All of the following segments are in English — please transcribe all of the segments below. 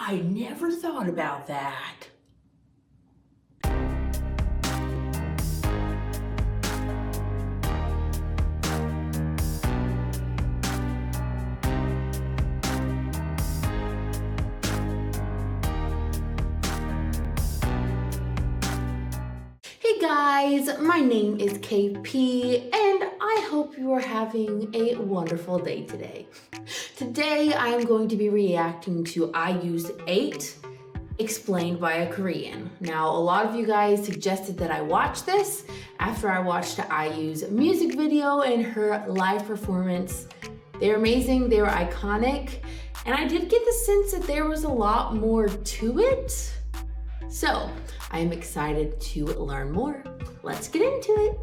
I never thought about that. Hey guys, my name is KP and I hope you are having a wonderful day today. Today I am going to be reacting to IU's 8 explained by a Korean. Now a lot of you guys suggested that I watch this after I watched IU's music video and her live performance. They're amazing, they were iconic, and I did get the sense that there was a lot more to it. So I am excited to learn more. Let's get into it.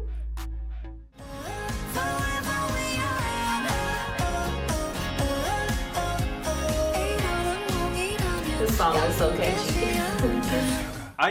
This song is so catchy.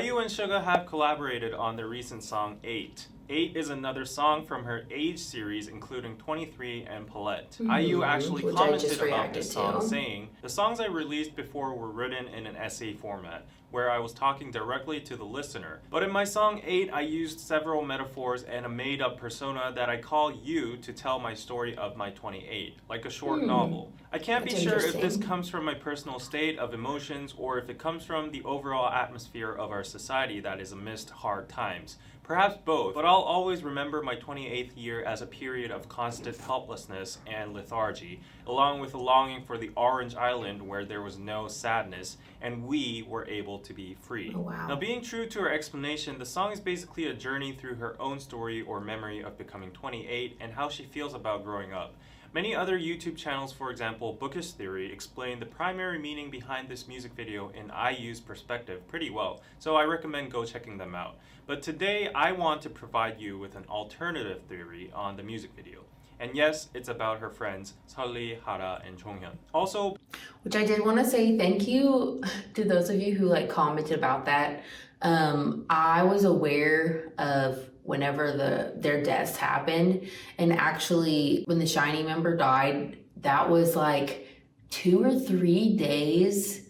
IU and SUGA have collaborated on their recent song 8. 8 is another song from her Age series, including 23 and Palette. IU actually commented about this song, saying, "The songs I released before were written in an essay format, where I was talking directly to the listener. But in my song 8, I used several metaphors and a made-up persona that I call you to tell my story of my 28, like a short novel. I can't be sure if this comes from my personal state of emotions or if it comes from the overall atmosphere of our society that is amidst hard times. Perhaps both, but I'll always remember my 28th year as a period of constant helplessness and lethargy, along with a longing for the Orange Island where there was no sadness and we were able to be free." Oh, wow. Now, being true to her explanation, the song is basically a journey through her own story or memory of becoming 28 and how she feels about growing up. Many other YouTube channels, for example, Bookish Theory, explain the primary meaning behind this music video in IU's perspective pretty well, so I recommend go checking them out. But today, I want to provide you with an alternative theory on the music video. And yes, it's about her friends Seolli, Hara, and Jonghyun. Also, which I did want to say thank you to those of you who commented about that. I was aware of whenever their deaths happened, and actually when the SHINee member died, that was like 2 or 3 days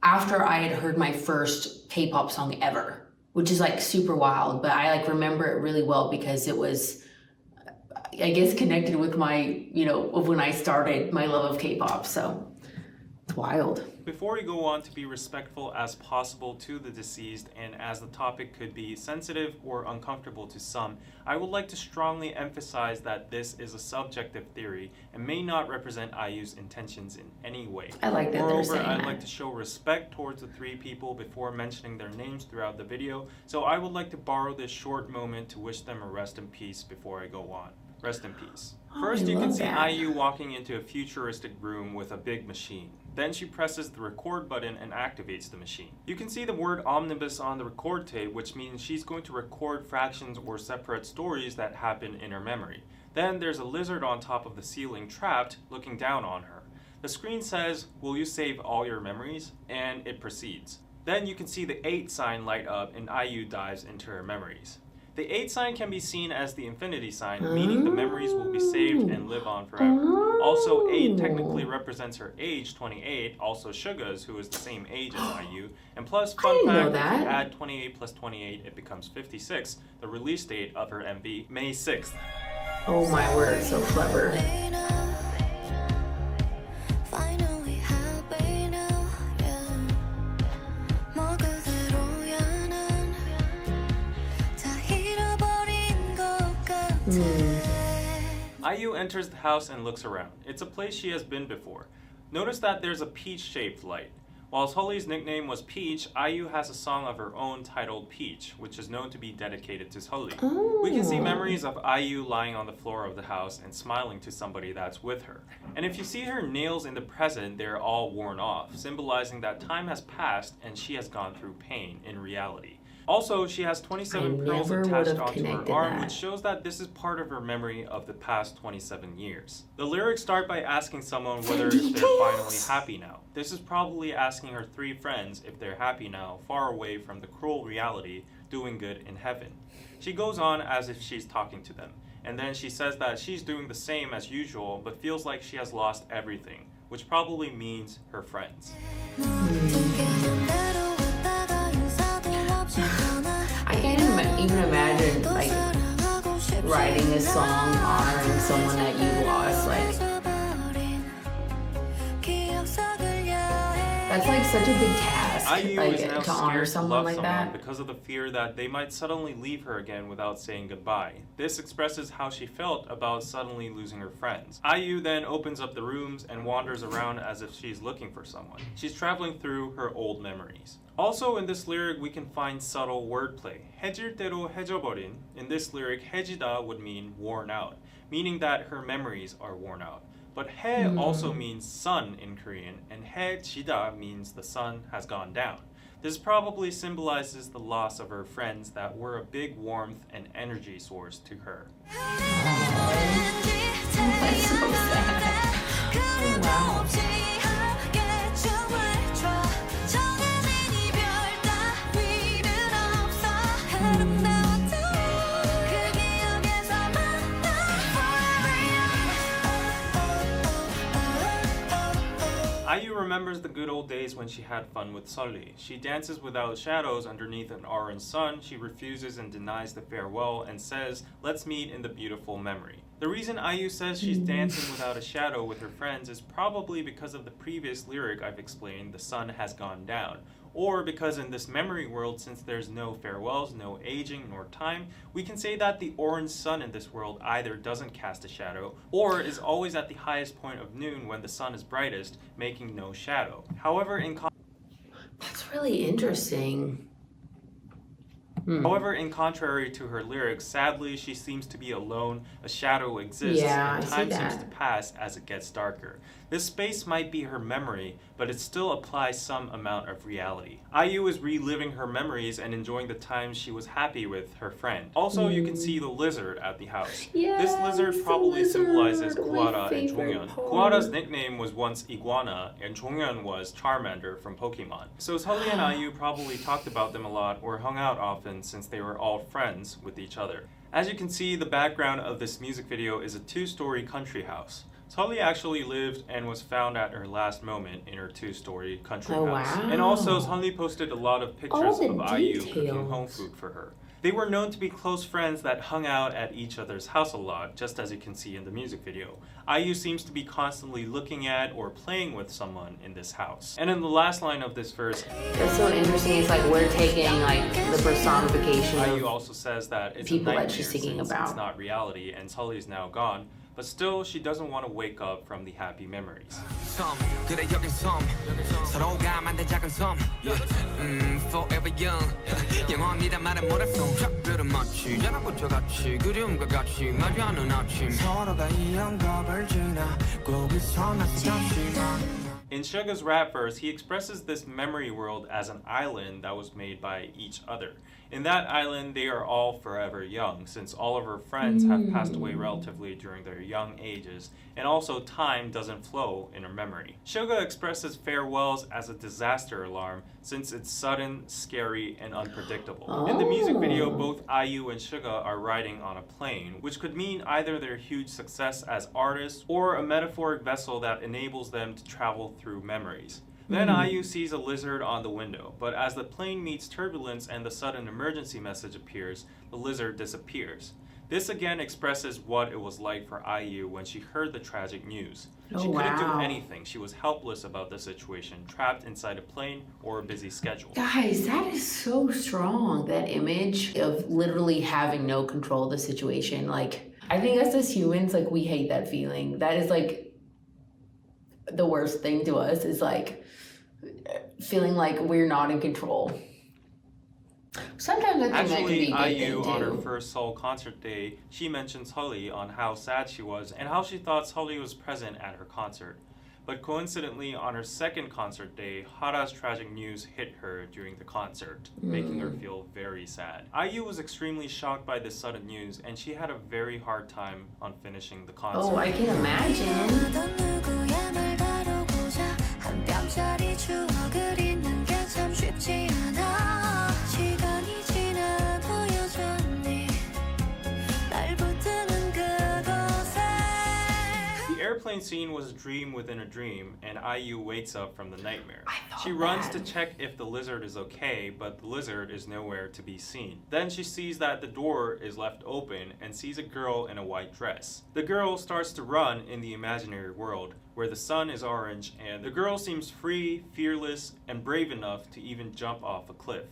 after I had heard my first K-pop song ever, which is like super wild, but I remember it really well because it was, I guess, connected with my, of when I started my love of K-pop, so it's wild. Before we go on, to be respectful as possible to the deceased, and as the topic could be sensitive or uncomfortable to some, I would like to strongly emphasize that this is a subjective theory and may not represent IU's intentions in any way. I like that. Moreover, I'd like to show respect towards the 3 people before mentioning their names throughout the video, so I would like to borrow this short moment to wish them a rest in peace before I go on. Rest in peace. First, you can see IU walking into a futuristic room with a big machine. Then she presses the record button and activates the machine. You can see the word omnibus on the record tape, which means she's going to record fractions or separate stories that happen in her memory. Then there's a lizard on top of the ceiling, trapped, looking down on her. The screen says, "Will you save all your memories?" and it proceeds. Then you can see the 8 sign light up and IU dives into her memories. The 8 sign can be seen as the infinity sign, meaning the memories will be saved and live on forever. Also, 8 technically represents her age, 28, also SUGA's, who is the same age as IU. And plus, fun fact, if you add 28 plus 28, it becomes 56, the release date of her MV, May 6th. Oh my word, so clever. IU enters the house and looks around. It's a place she has been before. Notice that there's a peach-shaped light. While Seolli's nickname was Peach, IU has a song of her own titled Peach, which is known to be dedicated to Seolli. We can see memories of IU lying on the floor of the house and smiling to somebody that's with her. And if you see her nails in the present, they're all worn off, symbolizing that time has passed and she has gone through pain in reality. Also, she has 27 pearls attached onto her arm, which shows that this is part of her memory of the past 27 years. The lyrics start by asking someone whether they're finally happy now. This is probably asking her 3 friends if they're happy now, far away from the cruel reality, doing good in heaven. She goes on as if she's talking to them, and then she says that she's doing the same as usual, but feels like she has lost everything. which probably means her friends. I can't even imagine like writing a song honoring someone that you lost. Like that's like such a big task. IU Like is now to honor scared to someone love like someone that. because of the fear that they might suddenly leave her again without saying goodbye. This expresses how she felt about suddenly losing her friends. IU then opens up the rooms and wanders around as if she's looking for someone. She's traveling through her old memories. Also in this lyric we can find subtle wordplay. 해질 대로 해져버린. In this lyric, 해지다 would mean worn out, meaning that her memories are worn out. But 해 also means sun in Korean, and 해지다 means the sun has gone down. This probably symbolizes the loss of her friends that were a big warmth and energy source to her. That's so sad. Oh, wow. IU remembers the good old days when she had fun with Sully. She dances without shadows underneath an orange sun. She refuses and denies the farewell and says, "Let's meet in the beautiful memory." The reason IU says she's dancing without a shadow with her friends is probably because of the previous lyric I've explained, "The sun has gone down." Or because in this memory world, since there's no farewells, no aging, nor time, we can say that the orange sun in this world either doesn't cast a shadow, or is always at the highest point of noon when the sun is brightest, making no shadow. However, That's really interesting. However, in contrary to her lyrics, sadly, she seems to be alone, a shadow exists, Yeah, and I see time seems that. to pass as it gets darker. This space might be her memory, but it still applies some amount of reality. IU is reliving her memories and enjoying the times she was happy with her friend. Also, you can see the lizard at the house. This lizard Yes, probably the symbolizes lizard, my Guara and favorite Jonghyun. part. Guara's nickname was once Iguana, and Jonghyun was Charmander from Pokemon. So Sully and IU probably talked about them a lot or hung out often since they were all friends with each other. As you can see, the background of this music video is a two-story country house. Sully actually lived and was found at her last moment in her two-story country Oh, house. wow. And also, Sully posted a lot of pictures the of IU cooking details. home food for her. They were known to be close friends that hung out at each other's house a lot, just as you can see in the music video. IU seems to be constantly looking at or playing with someone in this house. And in the last line of this verse, That's so interesting. It's like we're taking like the personification IU of also says that it's people a that nightmare she's thinking since about. it's not reality and Sully's now gone, but still she doesn't want to wake up from the happy memories. 섬 그래 여긴 섬 서로가 만든 작은 섬 forever young 영원이란 말은 뭐랬어 작별은 마치 자라고쳐 같이 그리움과 같이 마주하는 아침 서로가 이 영겁을 지나 꼭 섬에서 잠시만. In SUGA's rap verse, he expresses this memory world as an island that was made by each other. In that island, they are all forever young, since all of her friends have passed away relatively during their young ages, and also time doesn't flow in her memory. SUGA expresses farewells as a disaster alarm, since it's sudden, scary, and unpredictable. In the music video, both IU and SUGA are riding on a plane, which could mean either their huge success as artists, or a metaphoric vessel that enables them to travel through memories. Then IU sees a lizard on the window, but as the plane meets turbulence and the sudden emergency message appears, the lizard disappears. This again expresses what it was like for IU when she heard the tragic news. Oh, She couldn't do wow. anything. She was helpless about the situation, trapped inside a plane or a busy schedule. Guys, that is so strong. That image of literally having no control of the situation. Like, I think us as humans, like, we hate that feeling. That is like the worst thing to us, is like feeling like we're not in control. Sometimes I think that can Actually, be a good IU thing on her too. first Seoul concert day, she mentioned Sully on how sad she was and how she thought Sully was present at her concert. But coincidentally, on her second concert day, Hara's tragic news hit her during the concert, making her feel very sad. IU was extremely shocked by this sudden news, and she had a very hard time on finishing the concert. Oh, I can imagine. 누구야 널 바라보자 한 뼘짜리 추억을 잊는 게 참 쉽지 않아 시간이 지나도 여전히 날 붙드는 그곳에 airplane scene was a dream within a dream, and IU wakes up from the nightmare. She runs to check if the lizard is okay, but the lizard is nowhere to be seen. Then she sees that the door is left open and sees a girl in a white dress. The girl starts to run in the imaginary world, where the sun is orange, and the girl seems free, fearless, and brave enough to even jump off a cliff.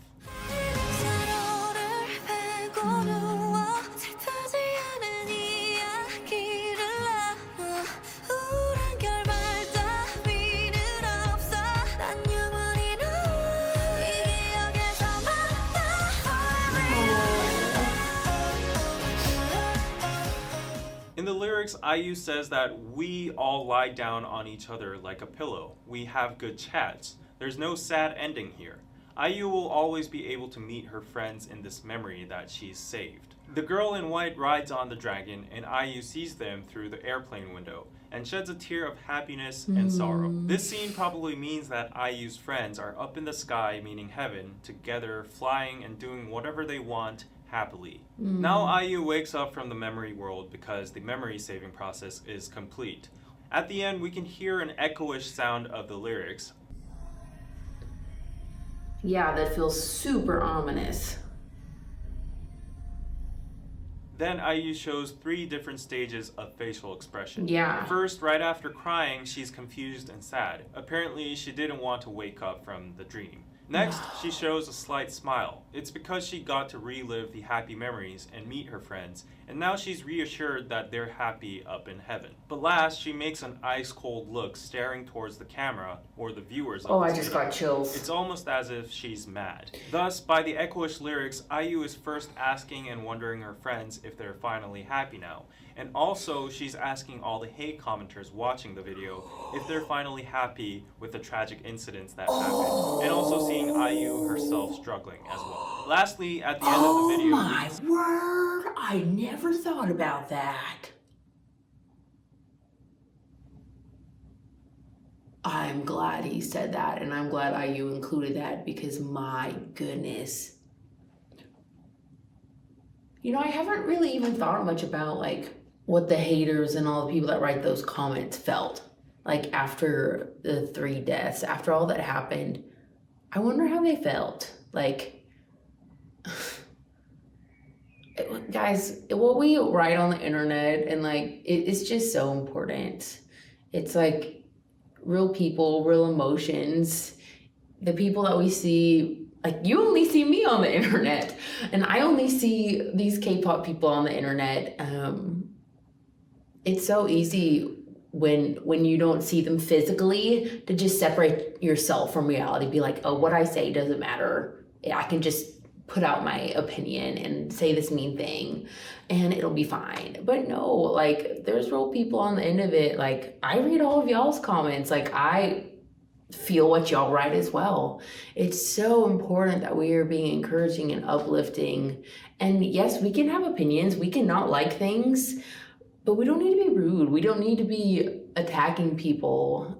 In the lyrics, IU says that we all lie down on each other like a pillow. We have good chats. There's no sad ending here. IU will always be able to meet her friends in this memory that she's saved. The girl in white rides on the dragon, and IU sees them through the airplane window and sheds a tear of happiness and sorrow. This scene probably means that IU's friends are up in the sky, meaning heaven, together, flying and doing whatever they want happily. Now IU wakes up from the memory world because the memory saving process is complete. At the end, we can hear an echoish sound of the lyrics. Yeah, that feels super ominous. Then IU shows 3 different stages of facial expression. Yeah. First, right after crying, she's confused and sad. Apparently, she didn't want to wake up from the dream. Next, she shows a slight smile. It's because she got to relive the happy memories and meet her friends, and now she's reassured that they're happy up in heaven. But last, she makes an ice-cold look staring towards the camera or the viewers of Oh, this I just video. got chills. It's almost as if she's mad. Thus, by the echoish lyrics, IU is first asking and wondering her friends if they're finally happy now. And also, she's asking all the hate commenters watching the video if they're finally happy with the tragic incidents that happened. And also seeing IU herself struggling as well. Lastly, at the end of the video... Oh my word! I never thought about that. I'm glad he said that, and I'm glad IU included that, because my goodness. You know, I haven't really even thought much about like what the haters and all the people that write those comments felt like after the 3 deaths, after all that happened. I wonder how they felt. Like, guys, what we write on the internet and like it's just so important. It's like real people, real emotions. The people that we see, like you only see me on the internet, and I only see these K-pop people on the internet. It's so easy when you don't see them physically to just separate yourself from reality. Be like, oh, what I say doesn't matter. I can just put out my opinion and say this mean thing and it'll be fine. But no, like there's real people on the end of it. Like I read all of y'all's comments. Like I feel what y'all write as well. It's so important that we are being encouraging and uplifting. And yes, we can have opinions. We can not like things, but we don't need to be rude. We don't need to be attacking people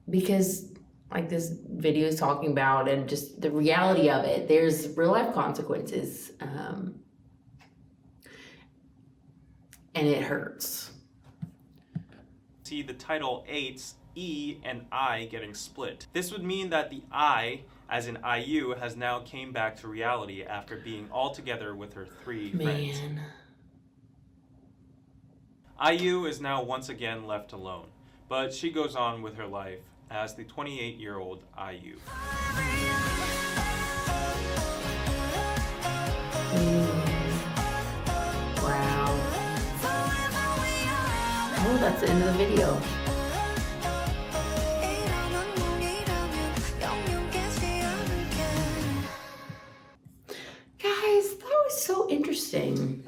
because like this video is talking about, and just the reality of it, there's real life consequences and it hurts. See the title 8's E and I getting split. This would mean that the I, as in IU, has now came back to reality after being all together with her 3 friends. IU is now once again left alone, but she goes on with her life as the 28-year-old IU. Wow. Oh, that's the end of the video. Guys, that was so interesting.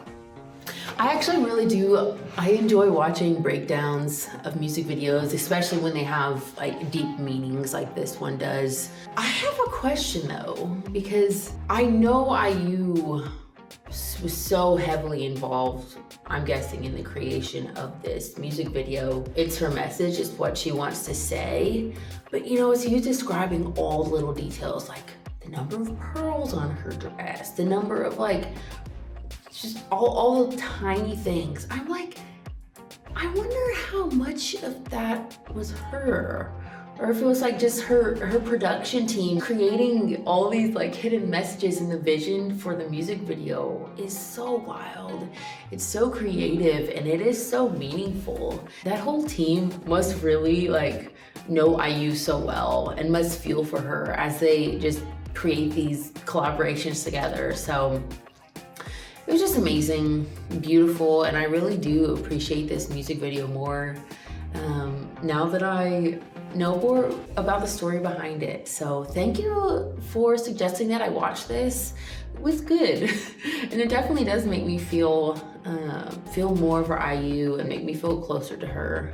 I actually really do. I enjoy watching breakdowns of music videos, especially when they have like deep meanings like this one does. I have a question though, because I know IU was so heavily involved, I'm guessing, in the creation of this music video. It's her message, it's what she wants to say. But you know, as he was describing all the little details, like the number of pearls on her dress, the number of like, just all the tiny things. I'm like, I wonder how much of that was her, or if it was like just her production team creating all these like hidden messages, and the vision for the music video is so wild. It's so creative and it is so meaningful. That whole team must really like know IU so well and must feel for her as they just create these collaborations together. So it was just amazing, beautiful, and I really do appreciate this music video more now that I know more about the story behind it. So thank you for suggesting that I watch this. It was good. And it definitely does make me feel more for IU and make me feel closer to her.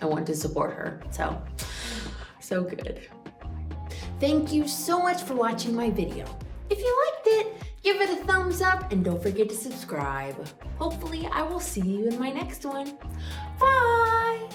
I want to support her, so good. Thank you so much for watching my video. If you liked it, give it a thumbs up and don't forget to subscribe. Hopefully I will see you in my next one. Bye!